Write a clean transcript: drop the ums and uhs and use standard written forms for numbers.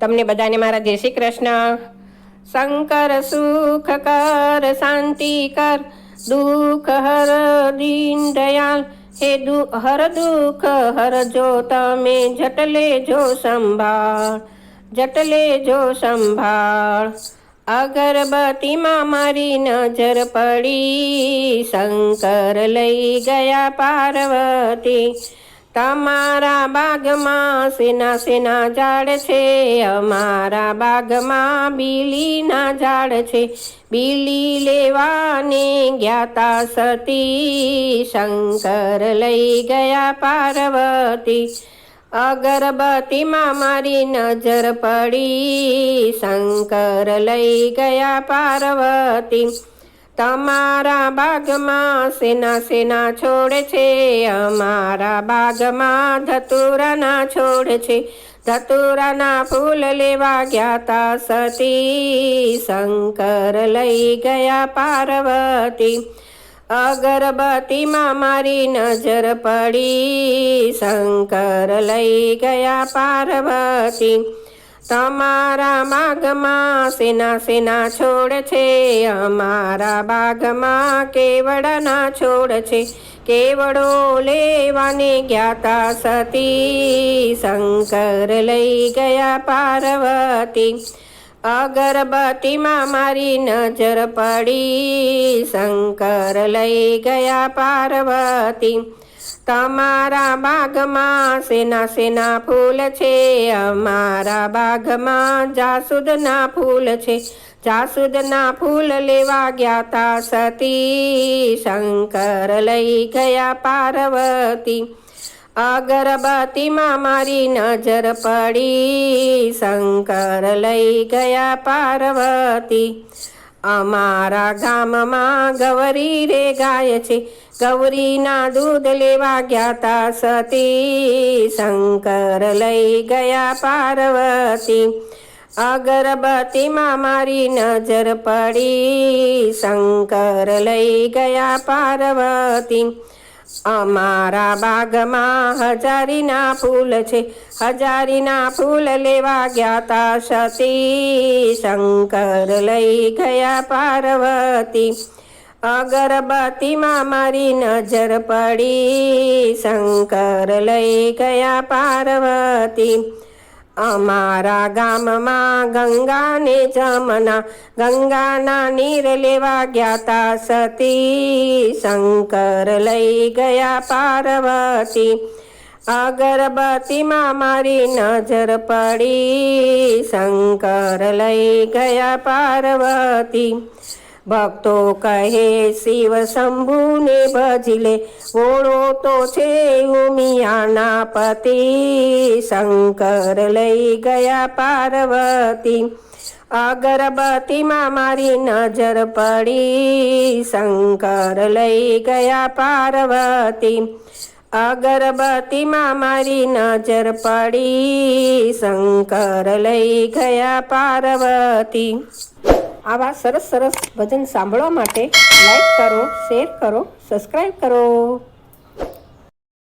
તમને બધાને મારા જય શ્રી કૃષ્ણ। શંકર સુખ કર શાંતિ કર, દુઃખ હર દીન દયાલ, હે હર દુઃખ હર જો તમે જટ લેજો સંભાળ, જટ લેજો સંભાળ। અગરબત્તીમાં મારી નજર પડી, શંકર લઈ ગયા પાર્વતી। તમારા બાગમાં સેના સેના ઝાડ છે, અમારા બાગમાં બીલીના ઝાડ છે। બીલી લેવાને ગયા તા સતી, શંકર લઈ ગયા પાર્વતી। અગરબત્તીમાં મારી નજર પડી, શંકર લઈ ગયા પાર્વતી। તમારા બાગમાં સેના સેના છોડ છે, અમારા બાગમાં ધતુરાના છોડ છે। ધતુરાના ફૂલ લેવા ગયા તા સતી, શંકર લઈ ગયા પાર્વતી। અગરબત્તીમાં મારી નજર પડી, શંકર લઈ ગયા પાર્વતી। તમારા બાગમાં સેના સેના છોડ છે, અમારા બાગમાં કેવડાના છોડ છે। કેવડો લેવાને ગયા તા સતી, શંકર લઈ ગયા પાર્વતી। અગરબત્તીમાં મારી નજર પડી, શંકર લઈ ગયા પાર્વતી। તમારા બાગમાં સેના સેના ફૂલ છે, અમારા બાગમાં જાસૂદના ફૂલ છે। જાસૂદના ફૂલ લેવા ગયા તા સતી, શંકર લઈ ગયા પાર્વતી। અગરબત્તીમાં મારી નજર પડી, શંકર લઈ ગયા પાર્વતી। અમારા ગામમાં ગૌરી રે ગાય છે, ગૌરીના દૂધ લેવા ગયા તા સતી, શંકર લઈ ગયા પાર્વતી। અગરબત્તીમાં મારી નજર પડી, શંકર લઈ ગયા પાર્વતી। અમારા બાગમાં હજારીના ફૂલ છે, હજારીના ફૂલ લેવા ગયા તા સતી, શંકર લઈ ગયા પાર્વતી। અગરબત્તીમાં મારી નજર પડી, શંકર લઈ ગયા પાર્વતી। અમારા ગામમાં ગંગા ને જમના, ગંગાના નીર લેવા ગયા તા સતી, શંકર લઈ ગયા પાર્વતી। અગરબત્તીમાં મારી નજર પડી, શંકર લઈ ગયા પાર્વતી। ભક્તો કહે શિવ શંભુને ભજી લે, ઓળો તો છે ઉમિયાના પતિ, શંકર લઈ ગયા પાર્વતી। અગરબત્તીમાં મારી નજર પડી, શંકર લઈ ગયા પાર્વતી। અગરબત્તીમાં મારી નજર પડી, શંકર લઈ ગયા પાર્વતી। આવા સરસ સરસ ભજન સાંભળવા માટે લાઈક કરો, શેર કરો, સબસ્ક્રાઈબ કરો।